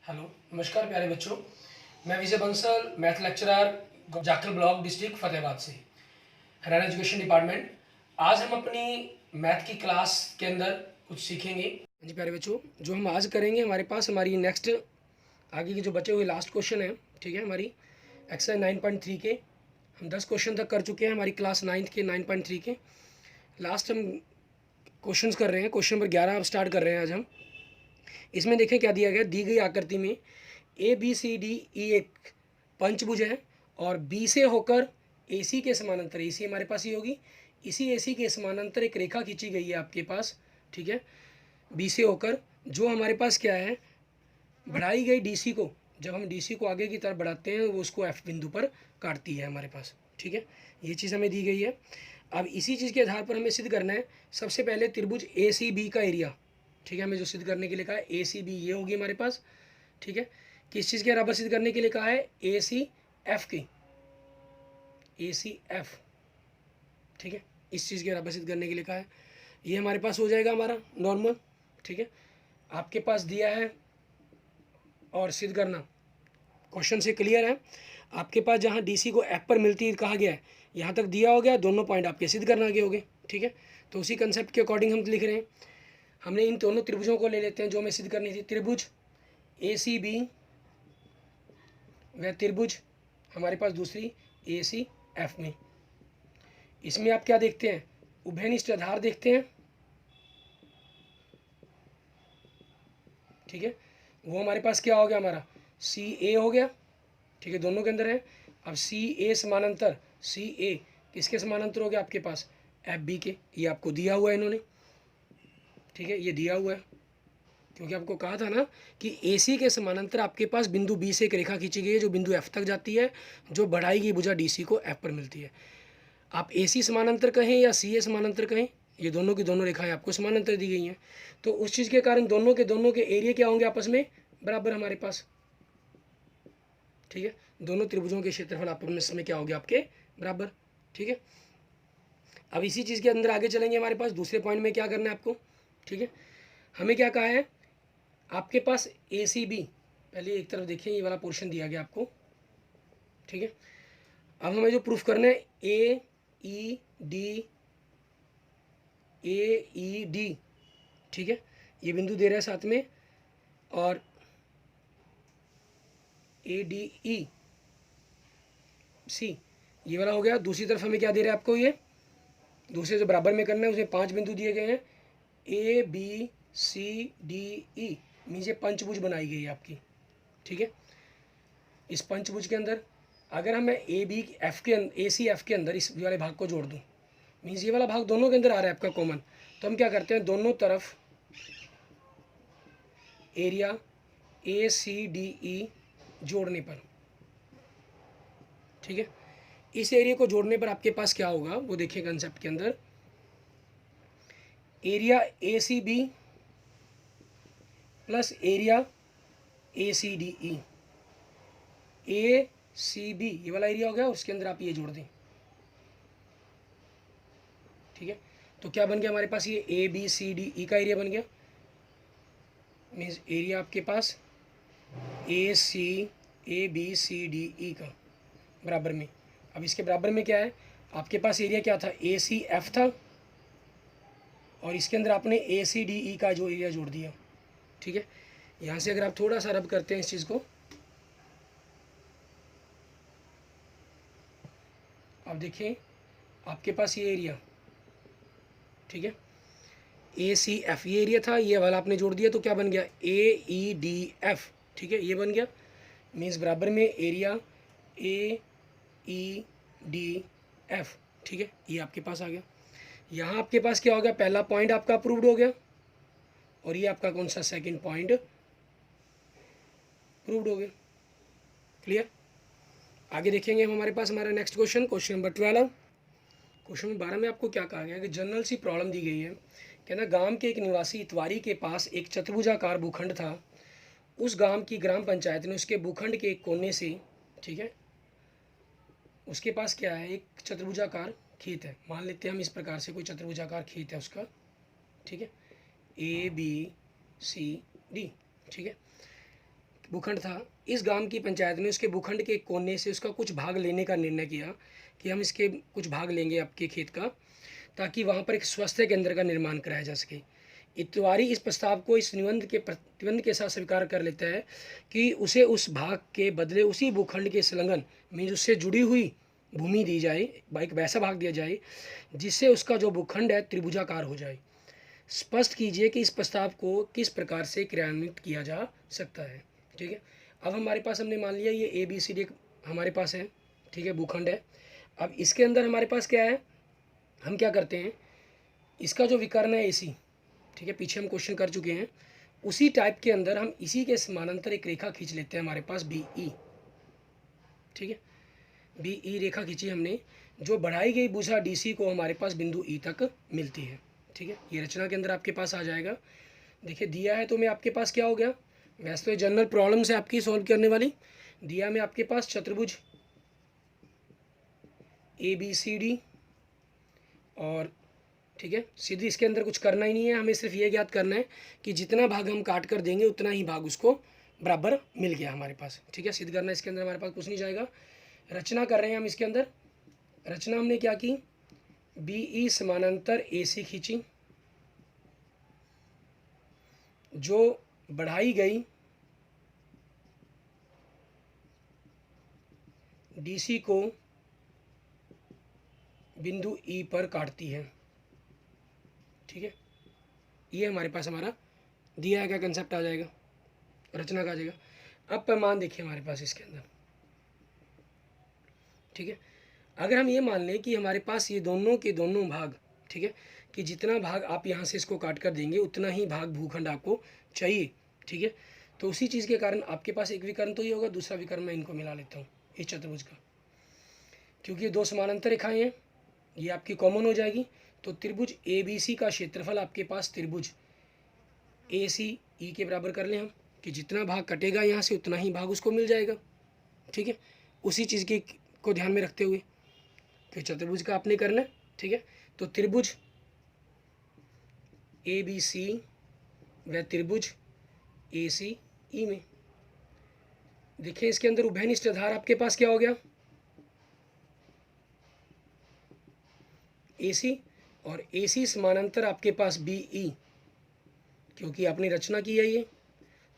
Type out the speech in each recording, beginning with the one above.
Hello, नमस्कार प्यारे बच्चों। मैं Vijay Bansal, math lecturer, Jakhal block, district Fatehabad से, हरियाणा एजुकेशन डिपार्टमेंट। आज हम अपनी मैथ की क्लास के अंदर कुछ सीखेंगे। जी प्यारे बच्चों, जो हम आज करेंगे, हमारे पास हमारी नेक्स्ट आगे के जो बचे हुए लास्ट क्वेश्चन है, ठीक है, हमारी एक्सरसाइज 9.3 के हम 10 क्वेश्चन तक कर चुके हैं। हमारी क्लास 9th के 9.3 के लास्ट हम क्वेश्चंस कर रहे हैं। क्वेश्चन नंबर 11 अब स्टार्ट कर रहे हैं आज हम। इसमें देखें क्या दिया गया। दी गई आकृति में ए बी सी डी ई एक पंचभुज है और बी से होकर ए सी के समानांतर, ए सी हमारे पास ही होगी, इसी ए सी के समानांतर एक रेखा खींची गई है आपके पास, ठीक है, बी से होकर, जो हमारे पास क्या है, बढ़ाई गई डी सी को, जब हम डी सी को आगे की तरफ बढ़ाते हैं वो उसको एफ बिंदु पर काटती है हमारे पास, ठीक है। ये चीज़ हमें दी गई है। अब इसी चीज़ के आधार पर हमें सिद्ध करना है। सबसे पहले त्रिभुज ए सी बी का एरिया, ठीक है, हमें जो सिद्ध करने के लिए कहा है ए सी बी, ये होगी हमारे पास, ठीक है। किस चीज़ के बराबर सिद्ध करने के लिए कहा है, ए सी एफ की, ए सी एफ, ठीक है, इस चीज़ के बराबर सिद्ध करने के लिए कहा है। ये हमारे पास हो जाएगा हमारा नॉर्मल, ठीक है। आपके पास दिया है और सिद्ध करना क्वेश्चन से क्लियर है। आपके पास जहाँ डी सी को एफ पर मिलती है कहा गया है, यहाँ तक दिया हो गया, दोनों पॉइंट आपके सिद्ध करना आगे हो गए, ठीक है। तो उसी कंसेप्ट के अकॉर्डिंग हम लिख रहे हैं। हमने इन दोनों त्रिभुजों को ले लेते हैं जो हमें सिद्ध करनी थी। त्रिभुज ए सी बी व त्रिभुज हमारे पास दूसरी ए सी एफ में। इसमें आप क्या देखते हैं, उभयनिष्ठ आधार देखते हैं, ठीक है। वो हमारे पास क्या हो गया, हमारा सी ए हो गया, ठीक है, दोनों के अंदर है। अब सी ए समानांतर, सी ए किसके समानांतर हो गया आपके पास, एफ बी के। ये आपको दिया हुआ है इन्होंने, ठीक है, ये दिया हुआ है, क्योंकि आपको कहा था ना कि ए सी के समानांतर आपके पास बिंदु बी से एक रेखा खींची गई है जो बिंदु एफ तक जाती है, जो बढ़ाई गई भुजा डी सी को एफ पर मिलती है। आप ए सी समानांतर कहें या सी ए समानांतर कहें, ये दोनों की दोनों रेखाएं आपको समानांतर दी गई हैं। तो उस चीज़ के कारण दोनों के एरिया क्या होंगे आपस में बराबर हमारे पास, ठीक है। दोनों त्रिभुजों के क्षेत्रफल आपस में क्या होंगे आपके बराबर, ठीक है। अब इसी चीज़ के अंदर आगे चलेंगे। हमारे पास दूसरे पॉइंट में क्या करना है आपको, ठीक है। हमें क्या कहा है, आपके पास ए सी बी, पहले एक तरफ देखिए, ये वाला पोर्शन दिया गया आपको, ठीक है। अब हमें जो प्रूफ करना है, ए ई डी, ठीक है, ये बिंदु दे रहा है साथ में, और ए डी ई सी, ये वाला हो गया। दूसरी तरफ हमें क्या दे रहा है आपको, ये दूसरे जो बराबर में करना है उसमें 5 बिंदु दिए गए हैं, A B C D E, means ये पंचभुज बनाई गई है आपकी, ठीक है। इस पंचभुज के अंदर अगर मैं ए बी एफ के ए सी एफ के अंदर इस वाले भाग को जोड़ दूँ, मीन्स ये वाला भाग दोनों के अंदर आ रहा है आपका कॉमन, तो हम क्या करते हैं, दोनों तरफ एरिया ए सी डी ई जोड़ने पर, ठीक है, इस एरिया को जोड़ने पर आपके पास क्या होगा वो देखिए कंसेप्ट के अंदर, area A C B plus area A C D E, A C B ये वाला एरिया हो गया, उसके अंदर आप ये जोड़ दें, ठीक है। तो क्या बन गया हमारे पास, ये ए बी सी डी ई का एरिया बन गया, मीन्स एरिया आपके पास ए बी सी डी ई का बराबर में। अब इसके बराबर में क्या है, आपके पास एरिया क्या था, ए सी एफ था, और इसके अंदर आपने ए सी डी ई का जो एरिया जोड़ दिया, ठीक है। यहाँ से अगर आप थोड़ा सा रब करते हैं इस चीज़ को, आप देखें आपके पास ये एरिया, ठीक है, ए सी एफ ये एरिया था, ये वाला आपने जोड़ दिया तो क्या बन गया, ए ई डी एफ, ठीक है, ये बन गया, मीन्स बराबर में area A E D F, ठीक है, ये आपके पास आ गया। यहाँ आपके पास क्या हो गया, पहला पॉइंट आपका अप्रूव्ड हो गया, और ये आपका कौन सा सेकंड पॉइंट अप्रूव्ड हो गया। क्लियर। आगे देखेंगे हम, हमारे पास हमारा next question, question number 12। Question number 12 में आपको क्या कहा गया कि जनरल सी प्रॉब्लम दी गई है, कहना गांव के एक निवासी इतवारी के पास एक चतुर्भुजाकार भूखंड था। उस गांव की ग्राम पंचायत ने उसके भूखंड के एक कोने से, ठीक है, उसके पास क्या है, एक चतुर्भुजाकार खेत है, मान लेते हैं हम इस प्रकार से कोई चतुर्भुजाकार खेत है उसका, ठीक है, ए बी सी डी, ठीक है। भूखंड था, इस गांव की पंचायत ने उसके भूखंड के कोने से उसका कुछ भाग लेने का निर्णय किया कि हम इसके कुछ भाग लेंगे आपके खेत का, ताकि वहाँ पर एक स्वास्थ्य केंद्र का निर्माण कराया जा सके। इतवारी इस प्रस्ताव को इस निबंध के प्रतिबंध के साथ स्वीकार कर लेता है कि उसे उस भाग के बदले उसी भूखंड के संलग्न में उससे जुड़ी हुई भूमि दी जाए, एक वैसा भाग दिया जाए जिससे उसका जो भूखंड है त्रिभुजाकार हो जाए। स्पष्ट कीजिए कि इस प्रस्ताव को किस प्रकार से क्रियान्वित किया जा सकता है। ठीक है, अब हमारे पास हमने मान लिया ये ABCD हमारे पास है, ठीक है, भूखंड है। अब इसके अंदर हमारे पास क्या है, हम क्या करते हैं, इसका जो विकर्ण है AC, ठीक है, पीछे हम क्वेश्चन कर चुके हैं, उसी टाइप के अंदर हम इसी के समानांतर एक रेखा खींच लेते हैं हमारे पास BE। ठीक है, BE रेखा खींची हमने, जो बढ़ाई गई भुजा DC को हमारे पास बिंदु E तक मिलती है। ठीक है, ये रचना के अंदर आपके पास आ जाएगा। देखिए दिया है तो मैं आपके पास क्या हो गया, वैसे तो ये जनरल प्रॉब्लम से आपकी सॉल्व करने वाली, दिया में आपके पास चतुर्भुज ABCD और ठीक है, सीधी इसके अंदर कुछ करना ही नहीं है, हमें सिर्फ ये ज्ञात करना है कि जितना भाग हम काट कर देंगे उतना ही भाग उसको बराबर मिल गया हमारे पास। ठीक है, सिद्ध करना इसके अंदर हमारे पास कुछ नहीं जाएगा। रचना कर रहे हैं हम इसके अंदर, रचना हमने क्या की, BE समानांतर AC खींची, जो बढ़ाई गई DC को बिंदु E पर काटती है। ठीक है, ये हमारे पास हमारा दिया है, क्या कंसेप्ट आ जाएगा, रचना का आ जाएगा। अब पैमान देखिए हमारे पास इसके अंदर। ठीक है, अगर हम ये मान लें कि हमारे पास ये दोनों के दोनों भाग, ठीक है, कि जितना भाग आप यहाँ से इसको काट कर देंगे उतना ही भाग भूखंड आपको चाहिए। ठीक है, तो उसी चीज़ के कारण आपके पास एक विकर्ण तो ही होगा, दूसरा विकर्ण मैं इनको मिला लेता हूँ इस चतुर्भुज का, क्योंकि ये दो समानांतर रेखाएं हैं, ये आपकी कॉमन हो जाएगी। तो त्रिभुज ABC का क्षेत्रफल आपके पास त्रिभुज ACE के बराबर कर लें हम, कि जितना भाग कटेगा यहाँ से उतना ही भाग उसको मिल जाएगा। ठीक है, उसी चीज़ की को ध्यान में रखते हुए कि चतुर्भुज का आपने करना है। ठीक है, तो त्रिभुज ABC व त्रिभुज ACE में देखिए इसके अंदर उभयनिष्ठ आधार आपके पास क्या हो गया, AC, और AC समानांतर आपके पास BE, क्योंकि आपने रचना की है ये,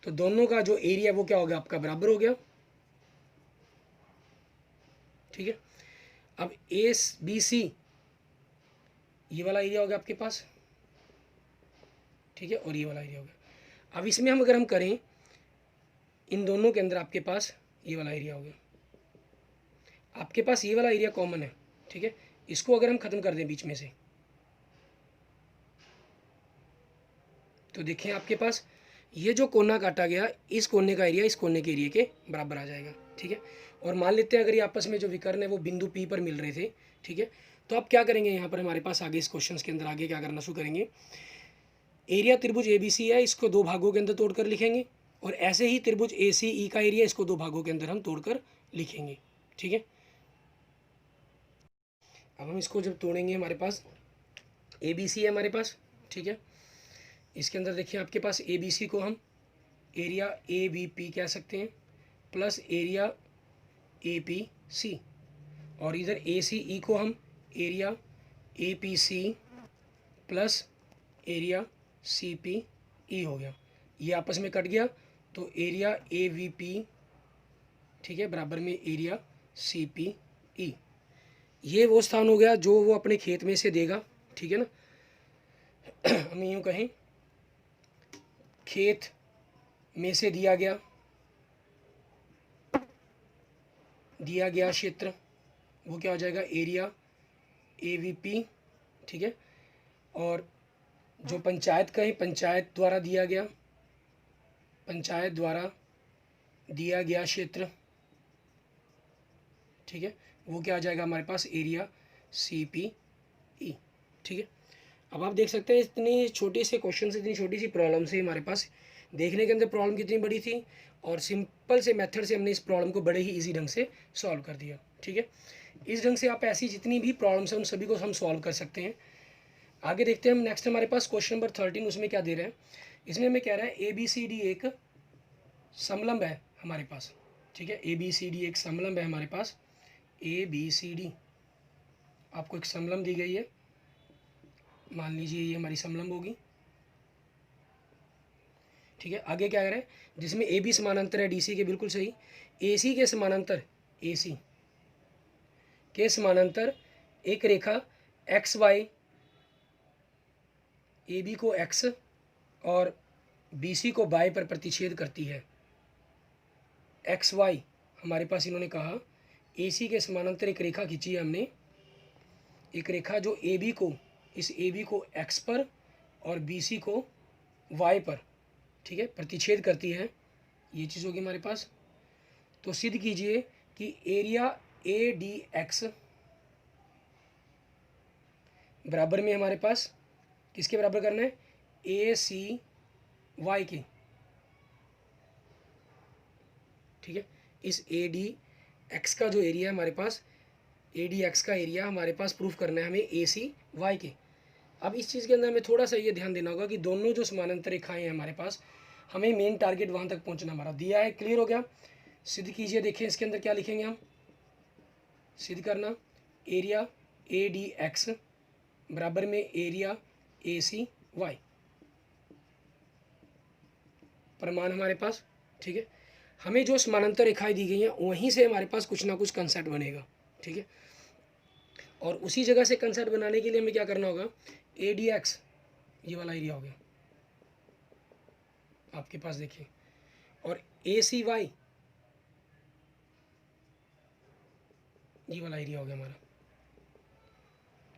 तो दोनों का जो एरिया वो क्या हो गया आपका बराबर हो गया। ठीक है, अब ABC ये वाला एरिया हो गया आपके पास, ठीक है, और ये वाला एरिया हो गया। अब इसमें हम अगर हम करें, इन दोनों के अंदर आपके पास ये वाला एरिया हो गया, आपके पास ये वाला एरिया कॉमन है। ठीक है, इसको अगर हम खत्म कर दें बीच में से, तो देखिए आपके पास ये जो कोना काटा गया, इस कोने का एरिया इस कोने के एरिया के बराबर आ जाएगा। ठीक है, और मान लेते हैं अगर ये आपस में जो विकर्ण है वो बिंदु P पर मिल रहे थे। ठीक है, तो अब क्या करेंगे यहाँ पर हमारे पास आगे इस क्वेश्चन के अंदर आगे क्या करना शुरू करेंगे, एरिया त्रिभुज ABC है, इसको दो भागों के अंदर तोड़कर लिखेंगे, और ऐसे ही त्रिभुज ACE का एरिया, इसको दो भागों के अंदर हम तोड़कर लिखेंगे। ठीक है, अब हम इसको जब तोड़ेंगे हमारे पास ABC है हमारे पास। ठीक है, इसके अंदर देखिए आपके पास ABC को हम एरिया ABP कह सकते हैं प्लस एरिया APC, और इधर ACE को हम area APC plus area CPE हो गया, ये आपस में कट गया तो एरिया AVP, ठीक है, बराबर में एरिया CPE। ये वो स्थान हो गया जो वो अपने खेत में से देगा। ठीक है ना, हम यूँ कहें खेत में से दिया गया क्षेत्र वो क्या हो जाएगा, एरिया AVP। ठीक है, और जो पंचायत का है, पंचायत द्वारा दिया गया क्षेत्र, ठीक है, वो क्या आ जाएगा हमारे पास, एरिया CPE। ठीक है, अब आप देख सकते हैं इतनी छोटी से क्वेश्चन से, इतनी छोटी सी प्रॉब्लम से हमारे पास देखने के अंदर प्रॉब्लम कितनी बड़ी थी, और सिंपल से मेथड से हमने इस प्रॉब्लम को बड़े ही इजी ढंग से सॉल्व कर दिया। ठीक है, इस ढंग से आप ऐसी जितनी भी प्रॉब्लम्स हैं उन सभी को हम सॉल्व कर सकते हैं। आगे देखते हैं हम नेक्स्ट हमारे पास क्वेश्चन नंबर 13, उसमें क्या दे रहा है, इसमें हमें कह रहा है ABCD एक समलंब है हमारे पास, ठीक है। ABCD एक समलंब है हमारे पास, ABCD आपको एक समलंब दी गई है, मान लीजिए ये हमारी समलंब होगी, ठीक है। आगे क्या करें, जिसमें AB समानांतर है DC के, बिल्कुल सही। AC के समानांतर, AC के समानांतर एक रेखा XY, AB को X और BC को Y पर प्रतिच्छेद करती है। XY हमारे पास इन्होंने कहा, AC के समानांतर एक रेखा खींची है हमने, एक रेखा जो AB को, इस AB को X पर और BC को Y पर, ठीक है, प्रतिच्छेद करती है। ये चीज़ होगी हमारे पास। तो सिद्ध कीजिए कि एरिया ADX बराबर में हमारे पास किसके बराबर करना है, ACY के, ठीक है। इस ADX का जो एरिया है हमारे पास, ADX का एरिया हमारे पास प्रूफ करना है हमें ACY के। अब इस चीज़ के अंदर हमें थोड़ा सा ये ध्यान देना होगा कि दोनों जो समानांतर रेखाएं हैं हमारे पास, हमें मेन टारगेट वहाँ तक पहुँचना हमारा दिया है। क्लियर हो गया, सिद्ध कीजिए। देखिए इसके अंदर क्या लिखेंगे हम, सिद्ध करना, एरिया ADX बराबर में एरिया ACY, प्रमाण हमारे पास, ठीक है। हमें जो समानांतर रेखाएं दी गई हैं वहीं से हमारे पास कुछ ना कुछ कंसेप्ट बनेगा, ठीक है। और उसी जगह से कंसेप्ट बनाने के लिए हमें क्या करना होगा, ADX ये वाला एरिया हो गया आपके पास, देखिए, और ACY ये वाला एरिया हो गया हमारा,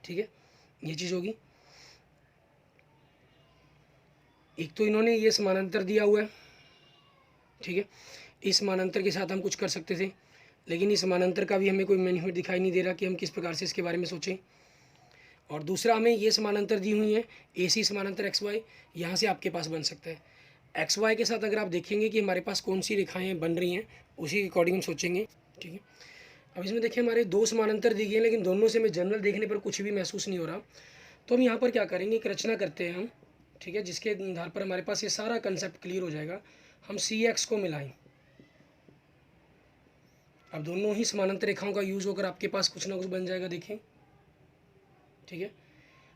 ठीक है। ये चीज़ होगी। एक तो इन्होंने ये समानांतर दिया हुआ है, ठीक है। इस समानांतर के साथ हम कुछ कर सकते थे, लेकिन इस समानांतर का भी हमें कोई बेनिफिट दिखाई नहीं दे रहा कि हम किस प्रकार से इसके बारे में सोचें। और दूसरा, हमें ये समानांतर दी हुई है AC समानांतर XY, यहाँ से आपके पास बन सकता है। XY के साथ अगर आप देखेंगे कि हमारे पास कौन सी रेखाएं बन रही हैं, उसी के अकॉर्डिंग हम सोचेंगे, ठीक है। अब इसमें देखिए हमारे दो समानांतर दी गए हैं, लेकिन दोनों से हमें जनरल देखने पर कुछ भी महसूस नहीं हो रहा। तो हम यहाँ पर क्या करेंगे, एक रचना करते हैं हम, ठीक है, जिसके आधार पर हमारे पास ये सारा कंसेप्ट क्लियर हो जाएगा। हम CX को मिलाएं। अब दोनों ही समानांतर रेखाओं का यूज़ होकर आपके पास कुछ ना कुछ बन जाएगा, देखें, ठीक है।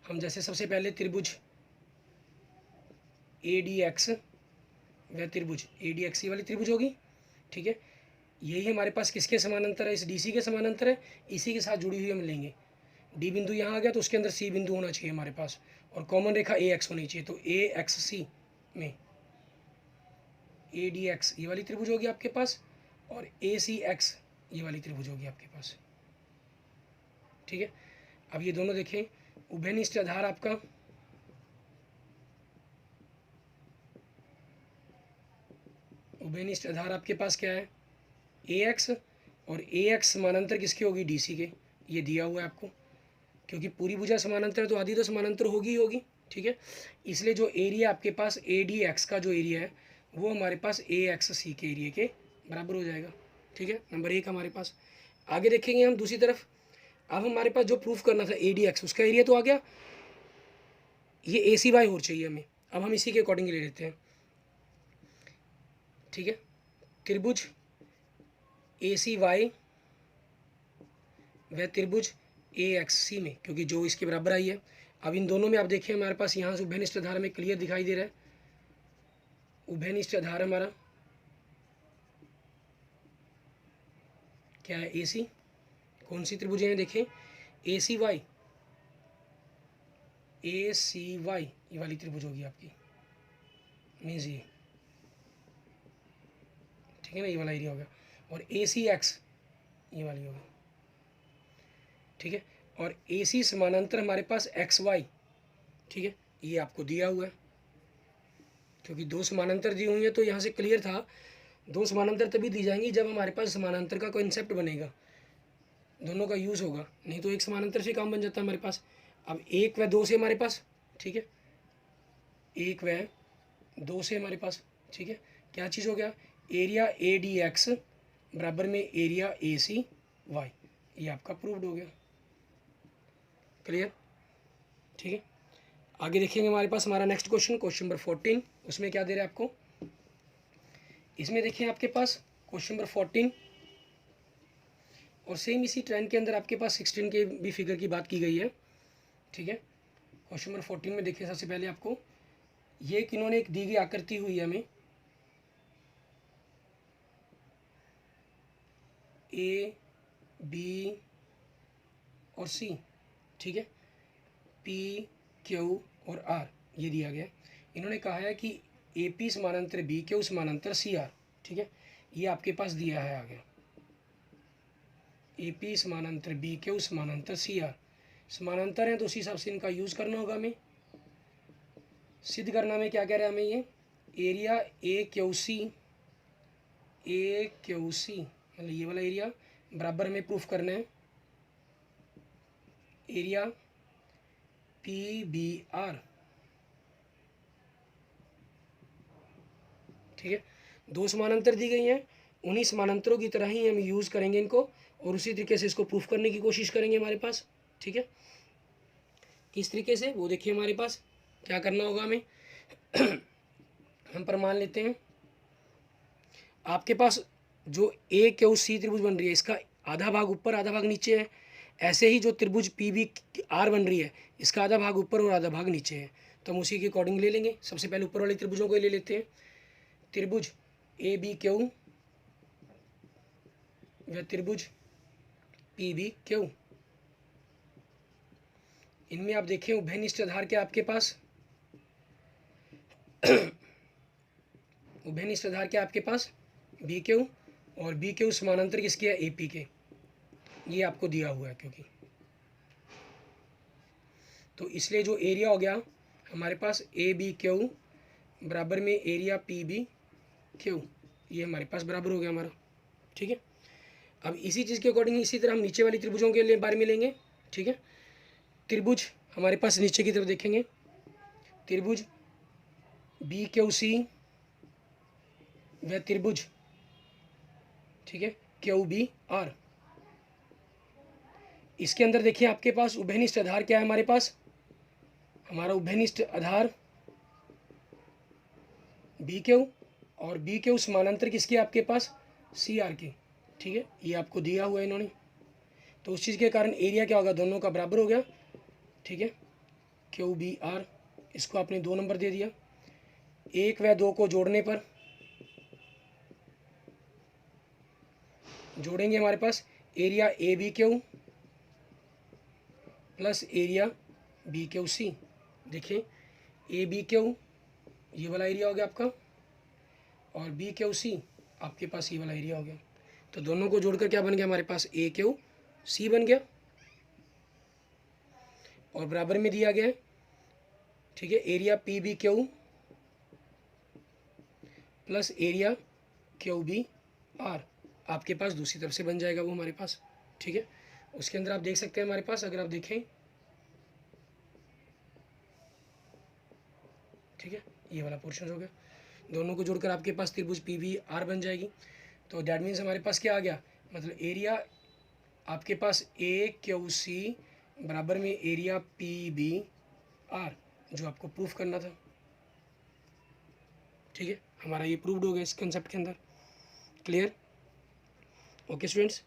हम जैसे सबसे पहले त्रिभुज ADX, वह त्रिभुज ADX ये वाली त्रिभुज होगी, ठीक है। यही हमारे पास किसके समानांतर है, इस DC के समानांतर है, इसी के साथ जुड़ी हुई हम लेंगे। D बिंदु यहाँ आ गया तो उसके अंदर C बिंदु होना चाहिए हमारे पास, और कॉमन रेखा AX होनी चाहिए। तो AXC में ADX ये वाली त्रिभुज होगी आपके पास, और ACX ये वाली त्रिभुज होगी आपके पास, ठीक है। अब ये दोनों देखें, उभयनिष्ठ आधार आपका उभयनिष्ठ आधार आपके पास क्या है, AX, और AX समानांतर किसकी होगी, DC के। ये दिया हुआ है आपको, क्योंकि पूरी भुजा समानांतर है तो आधी तो समानांतर होगी ही होगी, ठीक है। इसलिए जो एरिया आपके पास ADX का जो एरिया है वो हमारे पास AXC के एरिया के बराबर हो जाएगा, ठीक है। नंबर 1 हमारे पास। आगे देखेंगे हम दूसरी तरफ। अब हमारे पास जो प्रूफ करना था ADX, उसका एरिया तो आ गया, ये ACY और चाहिए हमें। अब हम इसी के अकॉर्डिंग ले लेते हैं, ठीक है। त्रिभुज ACY वह त्रिभुज AXC में, क्योंकि जो इसके बराबर आई है। अब इन दोनों में आप देखिए हमारे पास यहाँ से उभयनिष्ठ आधार में क्लियर दिखाई दे रहा है, उभयनिष्ठ आधार हमारा क्या है, AC। कौन सी त्रिभुजें हैं, देखें, ACY ये वाली त्रिभुज होगी आपकी, मीन्स ये, ठीक है ना, ये वाला एरिया होगा। और ACX ये वाली होगी, ठीक है। और AC समानांतर हमारे पास XY, ठीक है, ये आपको दिया हुआ है, क्योंकि दो समानांतर दी हुई है तो यहाँ से क्लियर था। दो समानांतर तभी दी जाएंगी जब हमारे पास समानांतर का कॉन्सेप्ट बनेगा, दोनों का यूज़ होगा, नहीं तो एक समानांतर से काम बन जाता है हमारे पास। अब 1 व 2 से हमारे पास, ठीक है, 1 व 2 से हमारे पास, ठीक है, क्या चीज़ हो गया, एरिया ADX बराबर में एरिया ACY, ये आपका प्रूव्ड हो गया। क्लियर, ठीक है। आगे देखेंगे हमारे पास हमारा नेक्स्ट क्वेश्चन, क्वेश्चन नंबर 14। उसमें क्या दे रहा है आपको, इसमें देखिए आपके पास क्वेश्चन नंबर 14 और सेम इसी ट्रेंड के अंदर आपके पास 16 के भी फिगर की बात की गई है। ठीक है, क्वेश्चन नंबर 14 में देखिए सबसे पहले आपको ये कि इन्होंने एक दी गई आकृति हुई है हमें ए बी और सी, ठीक है, पी क्यू और आर ये दिया गया है। इन्होंने कहा है कि ए पी समानांतर बी क्यू समानांतर सी आर, ठीक है, ये आपके पास दिया है आगे, ए पी समानांतर बी क्यू समानांतर सी आर, समानांतर है तो उसी हिसाब से इनका यूज़ करना होगा हमें। सिद्ध करना में क्या कह रहा है हमें, ये एरिया ए क्यू सी मतलब ये वाला एरिया बराबर हमें प्रूफ करना है एरिया पी बी आर, ठीक है। दो समानांतर दी गई हैं, उन्हीं समानांतरों की तरह ही हम यूज़ करेंगे इनको और उसी तरीके से इसको प्रूफ करने की कोशिश करेंगे हमारे पास, ठीक है। किस तरीके से वो देखिए हमारे पास क्या करना होगा हमें हम प्रमाण लेते हैं। आपके पास जो ए क्यू सी त्रिभुज बन रही है इसका आधा भाग ऊपर आधा भाग नीचे है, ऐसे ही जो त्रिभुज पी बी आर बन रही है इसका आधा भाग ऊपर और आधा भाग नीचे है, तो हम उसी के अकॉर्डिंग ले लेंगे। सबसे पहले ऊपर वाले त्रिभुजों को ले लेते हैं। त्रिभुज ए बी क्यू व त्रिभुज पी बी क्यू, इनमें आप देखें उभयनिष्ठ आधार क्या आपके पास उभयनिष्ठ आधार क्या आपके पास बी क्यू, और बी क्यू समानांतर किसके है ए पी के, ये आपको दिया हुआ है क्योंकि, तो इसलिए जो एरिया हो गया हमारे पास ए बी क्यू बराबर में एरिया पी बी क्यू, ये हमारे पास बराबर हो गया हमारा, ठीक है। अब इसी चीज़ के अकॉर्डिंग इसी तरह हम नीचे वाली त्रिभुजों के लिए बारे में लेंगे, ठीक है। त्रिभुज हमारे पास नीचे की तरफ देखेंगे, त्रिभुज बी क्यू सी व त्रिभुज, ठीक है, क्यू बी आर, इसके अंदर देखिए आपके पास उभयनिष्ठ आधार क्या है हमारे पास, हमारा उभयनिष्ठ आधार बी क्यू और बी क्यू समानांतर किसके आपके पास सी आर के, ठीक है, ये आपको दिया हुआ है इन्होंने, तो उस चीज़ के कारण एरिया क्या होगा दोनों का बराबर हो गया, ठीक है। क्यू बी आर इसको आपने 2 नंबर दे दिया, 1 व 2 को जोड़ने पर जोड़ेंगे हमारे पास area A B Q plus area B Q C, देखिए ए बी क्यू ये वाला एरिया हो गया आपका और बी क्यू सी आपके पास ये वाला एरिया हो गया, तो दोनों को जोड़कर क्या बन गया हमारे पास ए क्यू सी बन गया और बराबर में दिया गया है, ठीक है, area P B Q plus area Q B R आपके पास दूसरी तरफ से बन जाएगा वो हमारे पास, ठीक है। उसके अंदर आप देख सकते हैं हमारे पास अगर आप देखें, ठीक है, ये वाला पोर्शन हो गया, दोनों को जोड़कर आपके पास त्रिभुज पी बी आर बन जाएगी, तो दैट मीन्स हमारे पास क्या आ गया, मतलब एरिया आपके पास ए क्यू सी बराबर में एरिया पी बी आर जो आपको प्रूफ करना था, ठीक है, हमारा ये प्रूव्ड हो गया इस कंसेप्ट के अंदर, क्लियर। ओके स्टूडेंट्स,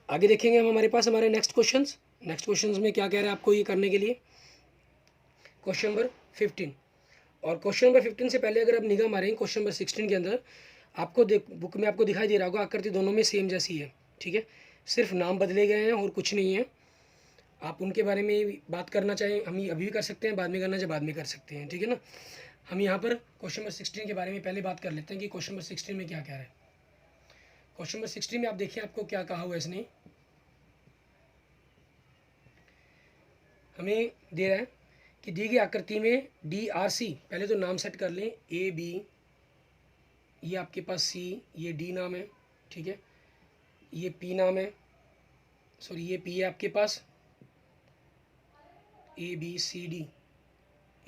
आगे देखेंगे हम हमारे पास हमारे नेक्स्ट क्वेश्चंस में क्या कह रहे हैं आपको ये करने के लिए। क्वेश्चन नंबर 15, और क्वेश्चन नंबर 15 से पहले अगर आप निगाह मारें क्वेश्चन नंबर 16 के अंदर आपको बुक में आपको दिखाई दे रहा होगा आकृति दोनों में सेम जैसी है, ठीक है, सिर्फ नाम बदले गए हैं और कुछ नहीं है। आप उनके बारे में बात करना चाहें हम अभी भी कर सकते हैं, बाद में करना चाहे बाद में कर सकते हैं, ठीक है ना। हम यहाँ पर क्वेश्चन नंबर 16 के बारे में पहले बात कर लेते हैं कि क्वेश्चन नंबर 16 में क्या कह रहा है। क्वेश्चन नंबर 16 में आप देखिए आपको क्या कहा हुआ है इसने, हमें दे रहा है कि दी गई आकृति में डी आर सी, पहले तो नाम सेट कर लें, ए बी ये आपके पास सी, ये डी नाम है, ठीक है, ये पी नाम है, सॉरी ये पी है आपके पास, ए बी सी डी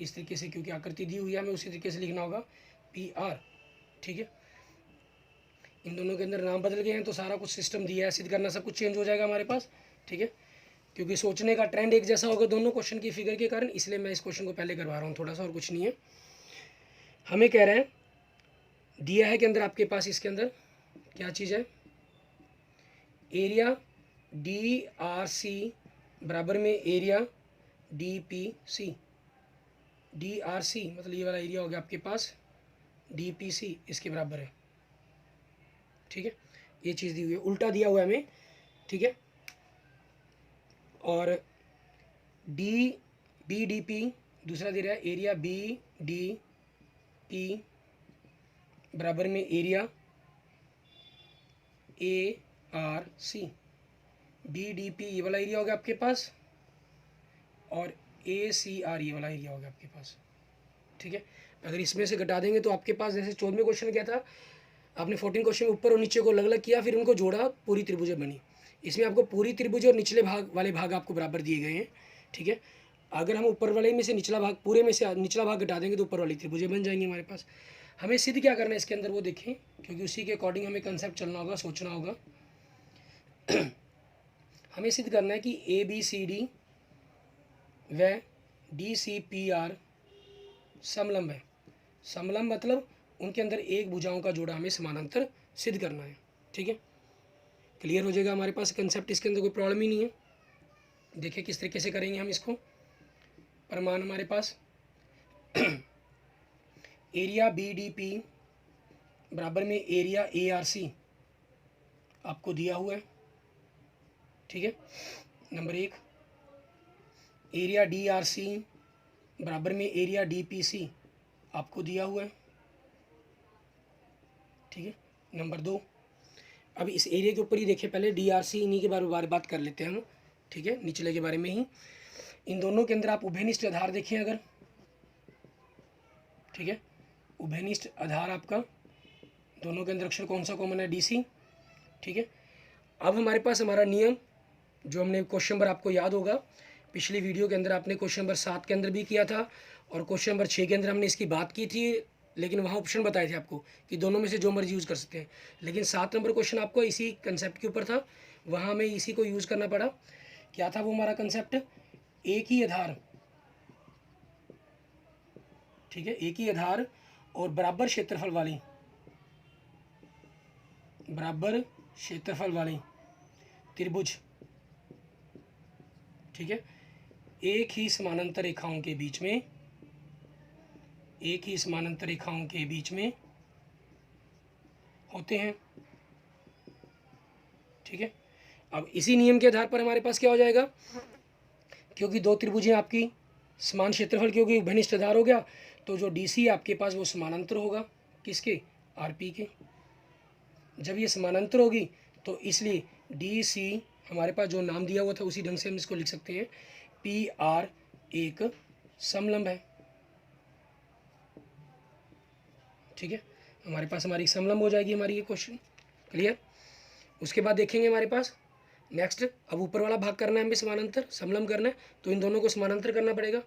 इस तरीके से, क्योंकि आकृति दी हुई है हमें उसी तरीके से लिखना होगा पी आर, ठीक है। इन दोनों के अंदर नाम बदल गए हैं तो सारा कुछ सिस्टम दिया है, सिद्ध करना सब कुछ चेंज हो जाएगा हमारे पास, ठीक है, क्योंकि सोचने का ट्रेंड एक जैसा होगा दोनों क्वेश्चन की फिगर के कारण, इसलिए मैं इस क्वेश्चन को पहले करवा रहा हूँ थोड़ा सा, और कुछ नहीं है। हमें कह रहे हैं दिया है के अंदर आपके पास इसके अंदर क्या चीज़ है, एरिया DRC बराबर में एरिया DPC। DRC मतलब ये वाला एरिया हो गया आपके पास, DPC इसके बराबर है। ठीक है, ये चीज़ दी हुई है, उल्टा दिया हुआ है हमें। ठीक है, और BDP दूसरा दे रहा है, एरिया BDP बराबर में एरिया ARC। BDP ये वाला एरिया होगा आपके पास, और ACR ये वाला एरिया होगा आपके पास। ठीक है, अगर इसमें से घटा देंगे तो आपके पास जैसे 14वें क्वेश्चन क्या था, आपने 14 क्वेश्चन ऊपर और नीचे को अलग अलग किया, फिर उनको जोड़ा, पूरी त्रिभुजें बनी। इसमें आपको पूरी त्रिभुज और निचले भाग वाले भाग आपको बराबर दिए गए हैं। ठीक है, अगर हम ऊपर वाले में से निचला भाग, पूरे में से निचला भाग घटा देंगे तो ऊपर वाली त्रिभुजें बन जाएंगी हमारे पास। हमें सिद्ध क्या करना है इसके अंदर वो देखें, क्योंकि उसी के अकॉर्डिंग हमें कंसेप्ट चलना होगा, सोचना होगा। हमें सिद्ध करना है कि ABCD व DCPR समलंब है। समलंब मतलब उनके अंदर एक भुजाओं का जोड़ा हमें समानांतर सिद्ध करना है। ठीक है, क्लियर हो जाएगा हमारे पास कंसेप्ट, इसके अंदर कोई प्रॉब्लम ही नहीं है। देखिए किस तरीके से करेंगे हम इसको। प्रमाण हमारे पास एरिया BDP बराबर में एरिया ARC आपको दिया हुआ है। ठीक है, नंबर 1। एरिया DRC बराबर में एरिया DPC आपको दिया हुआ है। ठीक है, नंबर 2। अब इस एरिया के ऊपर ही देखिए, पहले DRC इन्हीं के बारे में बात कर लेते हैं हम। ठीक है, निचले के बारे में ही। इन दोनों के अंदर आप उभयनिष्ठ आधार देखें अगर, ठीक है, उभयनिष्ठ आधार आपका दोनों के अंदर अक्षर कौन सा कॉमन है, DC। ठीक है, अब हमारे पास हमारा नियम जो हमने क्वेश्चन नंबर, आपको याद होगा पिछली वीडियो के अंदर आपने क्वेश्चन नंबर 7 के अंदर भी किया था, और क्वेश्चन नंबर 6 के अंदर हमने इसकी बात की थी, लेकिन वहाँ ऑप्शन बताए थे आपको कि दोनों में से जो मर्जी यूज़ कर सकते हैं। लेकिन 7 नंबर क्वेश्चन आपको इसी कंसेप्ट के ऊपर था, वहाँ हमें इसी को यूज़ करना पड़ा। क्या था वो हमारा कंसेप्ट, एक ही आधार। ठीक है, एक ही आधार और बराबर क्षेत्रफल वाली त्रिभुज। ठीक है, एक ही समानांतर रेखाओं के बीच में होते हैं। ठीक है, अब इसी नियम के आधार पर हमारे पास क्या हो जाएगा, क्योंकि दो त्रिभुजें आपकी समान क्षेत्रफल की होगी, उभयनिष्ठ आधार हो गया, तो जो DC आपके पास वो समानांतर होगा किसके, RP के। जब ये समानांतर होगी तो इसलिए DC हमारे पास जो नाम दिया हुआ था उसी ढंग से हम इसको लिख सकते हैं, PR एक समलंब है। ठीक है, हमारे पास हमारी समलंब हो जाएगी हमारी ये क्वेश्चन। क्लियर। उसके बाद देखेंगे हमारे पास नेक्स्ट, अब ऊपर वाला भाग करना है हमें समानांतर, समलंब करना है, तो इन दोनों को समानांतर करना पड़ेगा।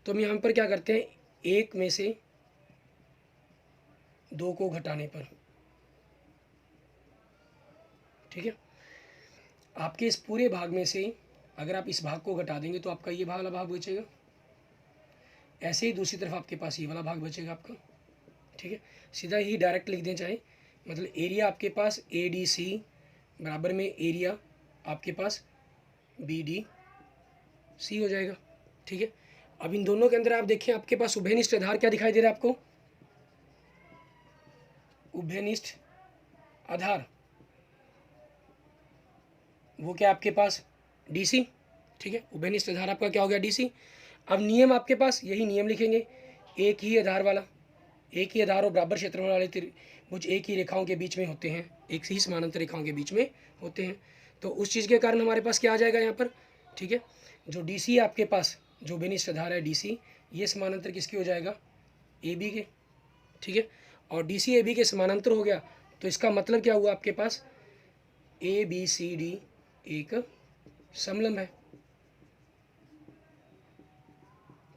तो हम यहाँ पर क्या करते हैं, एक में से दो को घटाने पर। ठीक है, आपके इस पूरे भाग में से अगर आप इस भाग को घटा देंगे तो आपका ये वाला भाग बचेगा, ऐसे ही दूसरी तरफ आपके पास ये वाला भाग बचेगा आपका। ठीक है, सीधा ही डायरेक्ट लिख दें चाहे, मतलब एरिया आपके पास ADC बराबर में एरिया आपके पास BDC हो जाएगा। ठीक है, अब इन दोनों के अंदर आप देखिए आपके पास उभयनिष्ठ आधार क्या दिखाई दे रहा है आपको, उभयनिष्ठ आधार वो क्या आपके पास DC। ठीक है, उभयनिष्ठ आधार आपका क्या हो गया, DC। अब नियम आपके पास यही नियम लिखेंगे, एक ही आधार वाला, एक ही आधार और बराबर क्षेत्रफल वाले त्रिभुज एक ही रेखाओं के बीच में होते हैं, एक ही समानांतर रेखाओं के बीच में होते हैं। तो उस चीज़ के कारण हमारे पास क्या आ जाएगा यहाँ पर। ठीक है, जो DC है आपके पास, जो उभयनिष्ठ आधार है DC, ये समानांतर किसके हो जाएगा, AB के। ठीक है, और DC AB के समानांतर हो गया, तो इसका मतलब क्या हुआ आपके पास, ABCD एक समलंब है।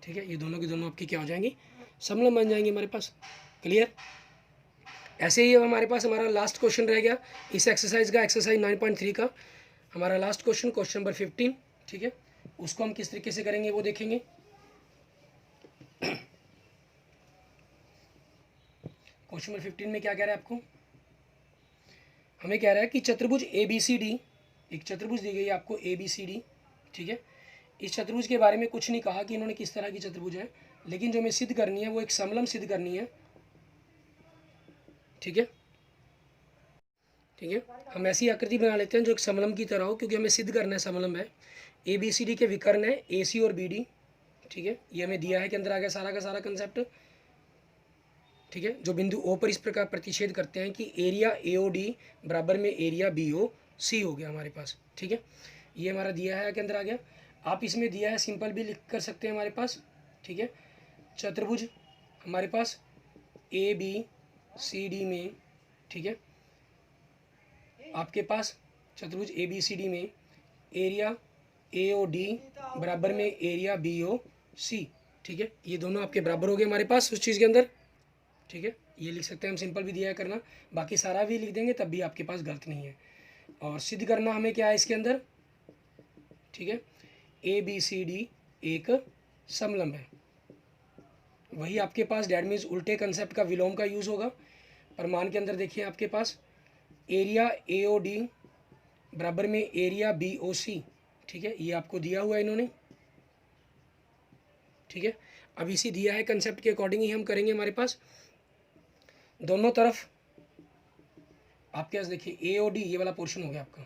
ठीक है, ये दोनों की दोनों आपकी क्या हो जाएंगी, समलंब बन जाएंगे हमारे पास। क्लियर। ऐसे ही अब हमारे पास हमारा लास्ट क्वेश्चन रह गया इस एक्सरसाइज का, एक्सरसाइज 9.3 का हमारा लास्ट क्वेश्चन, क्वेश्चन नंबर 15। ठीक है, उसको हम किस तरीके से करेंगे वो देखेंगे। क्वेश्चन नंबर 15 में क्या कह रहा है आपको, हमें कह रहा है कि चतुर्भुज ABCD, एक चतुर्भुज दी गई है आपको ABCD, ठीक है। इस चतुर्भुज के बारे में कुछ नहीं कहा कि इन्होंने किस तरह की चतुर्भुज है, लेकिन जो हमें सिद्ध करनी है वो एक समलम सिद्ध करनी है, ठीक है। ठीक है, हम ऐसी आकृति बना लेते हैं जो एक समलम की तरह हो, क्योंकि हमें सिद्ध करना है समलम है। ABCD के विकर्ण है AC और BD, ठीक है। ये हमें दिया है कि अंदर आ गया सारा का सारा कंसेप्ट, ठीक है। जो बिंदु O पर इस प्रकार प्रतिषेध करते हैं कि एरिया AOD बराबर में एरिया BOC हो गया हमारे पास, ठीक है। ये हमारा दिया है कि अंदर आ गया। आप इसमें दिया है सिंपल भी लिख कर सकते हैं हमारे पास, ठीक है। चतुर्भुज हमारे पास ABCD में, ठीक है, आपके पास चतुर्भुज ABCD में एरिया AOD बराबर में एरिया BOC, ठीक है। ये दोनों आपके बराबर हो गए हमारे पास उस चीज़ के अंदर, ठीक है। ये लिख सकते हैं हम, सिंपल भी दिया है करना, बाकी सारा भी लिख देंगे तब भी आपके पास गलत नहीं है। और सिद्ध करना हमें क्या है इसके अंदर, ठीक है, ABCD एक समलंब है। वही आपके पास डैट मीन्स उल्टे कंसेप्ट का विलोम का यूज़ होगा। प्रमाण के अंदर देखिए आपके पास एरिया AOD बराबर में एरिया BOC, ठीक है। ये आपको दिया हुआ है इन्होंने, ठीक है। अब इसी दिया है कंसेप्ट के अकॉर्डिंग ही हम करेंगे। हमारे पास दोनों तरफ आपके पास देखिए AOD ये वाला पोर्शन हो गया आपका,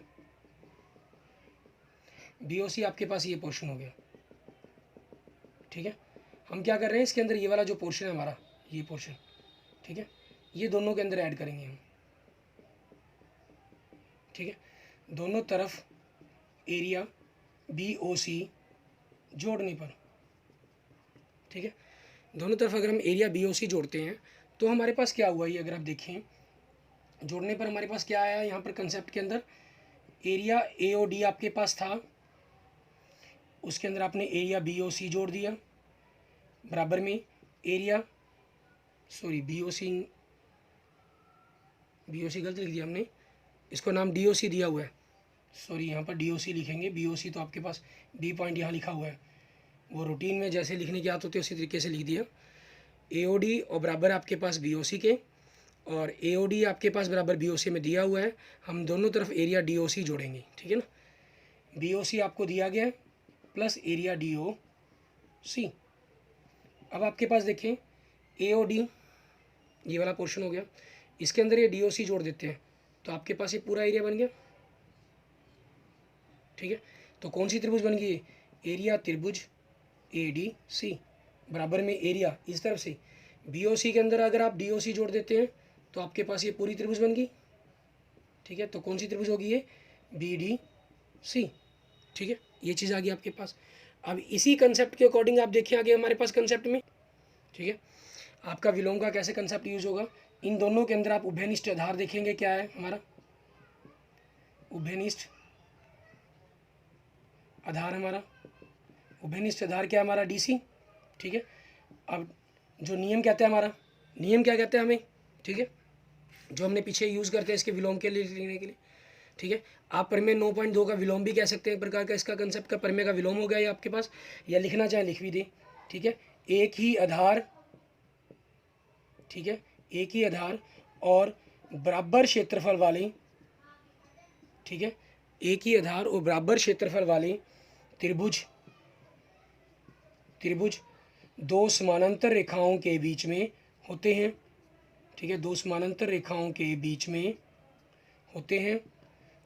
BOC आपके पास ये पोर्शन हो गया, ठीक है। हम क्या कर रहे हैं इसके अंदर ये वाला जो पोर्शन है हमारा, ये पोर्शन, ठीक है, ये दोनों के अंदर ऐड करेंगे हम, ठीक है। दोनों तरफ एरिया BOC जोड़ने पर, ठीक है, दोनों तरफ अगर हम एरिया BOC जोड़ते हैं तो हमारे पास क्या हुआ, ये अगर आप देखें जोड़ने पर हमारे पास क्या आया यहाँ पर कंसेप्ट के अंदर, एरिया AOD आपके पास था, उसके अंदर आपने एरिया BOC जोड़ दिया बराबर में एरिया, सॉरी BOC गलत लिख दिया हमने, इसको नाम DOC दिया हुआ है, सॉरी यहाँ पर DOC लिखेंगे, BOC तो आपके पास B पॉइंट यहाँ लिखा हुआ है, वो रूटीन में जैसे लिखने की आदत होती है उसी तरीके से लिख दिया। AOD और बराबर आपके पास BOC के, और AOD आपके पास बराबर BOC में दिया हुआ है, हम दोनों तरफ एरिया DOC जोड़ेंगे, ठीक है ना। BOC आपको दिया गया है प्लस एरिया DOC। अब आपके पास देखें AOD ये वाला पोर्शन हो गया, इसके अंदर ये DOC जोड़ देते हैं तो आपके पास ये पूरा एरिया बन गया, ठीक है। तो कौन सी त्रिभुज बन गई, एरिया त्रिभुज ADC बराबर में एरिया इस तरफ से BOC के अंदर अगर आप DOC जोड़ देते हैं तो आपके पास ये पूरी त्रिभुज बन गई, ठीक है। तो कौन सी त्रिभुज होगी ये, BDC, ठीक है। ये चीज़ आ गई आपके पास। अब इसी कंसेप्ट के अकॉर्डिंग आप देखिए आगे हमारे पास कंसेप्ट में, ठीक है, आपका विलोम का कैसे कंसेप्ट यूज होगा। इन दोनों के अंदर आप उभयनिष्ठ आधार देखेंगे, क्या है हमारा उभयनिष्ठ आधार, हमारा उभयनिष्ठ आधार क्या है हमारा DC, ठीक है। अब जो नियम कहते हैं, हमारा नियम क्या कहते हैं हमें, ठीक है, जो हमने पीछे यूज़ करते हैं इसके विलोम के लिए लिखने के लिए, ठीक है। आप परिमेय 9.2 का विलोम भी कह सकते हैं, एक प्रकार का इसका कंसेप्ट का परिमेय का विलोम हो गया ये आपके पास, या लिखना चाहे लिख भी दें, ठीक है। एक ही आधार, ठीक है, एक ही आधार और बराबर क्षेत्रफल वाले, ठीक है, एक ही आधार और बराबर क्षेत्रफल वाले त्रिभुज दो समानांतर रेखाओं के बीच में होते हैं, ठीक है, दो समानांतर रेखाओं के बीच में होते हैं।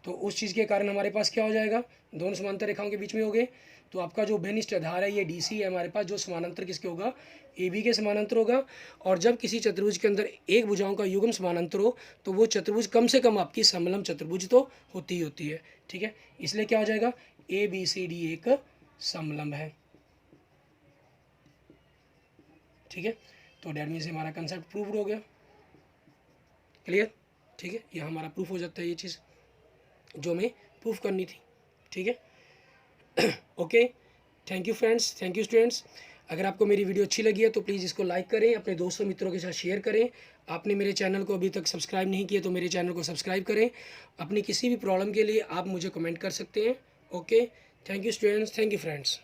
तो उस चीज़ के कारण हमारे पास क्या हो जाएगा, दोनों समानांतर रेखाओं के बीच में हो गए तो आपका जो उभयनिष्ठ आधार है ये DC है हमारे पास, जो समानांतर किसके होगा, AB के समानांतर होगा। और जब किसी चतुर्भुज के अंदर एक भुजाओं का युग्म समानांतर हो तो वो चतुर्भुज कम से कम आपकी समलंब चतुर्भुज तो होती ही होती है, ठीक है। इसलिए क्या हो जाएगा, ABCD एक समलंब है, ठीक है। तो डैट मीन्स हमारा कंसेप्ट प्रूव हो गया, क्लियर, ठीक है। यह हमारा प्रूफ हो जाता है, ये चीज़ जो हमें प्रूफ करनी थी, ठीक है। Okay, thank you friends, thank you students. अगर आपको मेरी वीडियो अच्छी लगी है तो प्लीज़ इसको लाइक करें, अपने दोस्तों मित्रों के साथ शेयर करें। आपने मेरे चैनल को अभी तक सब्सक्राइब नहीं किया तो मेरे चैनल को सब्सक्राइब करें। अपनी किसी भी प्रॉब्लम के लिए आप मुझे कमेंट कर सकते हैं। Okay, thank you students, thank you friends.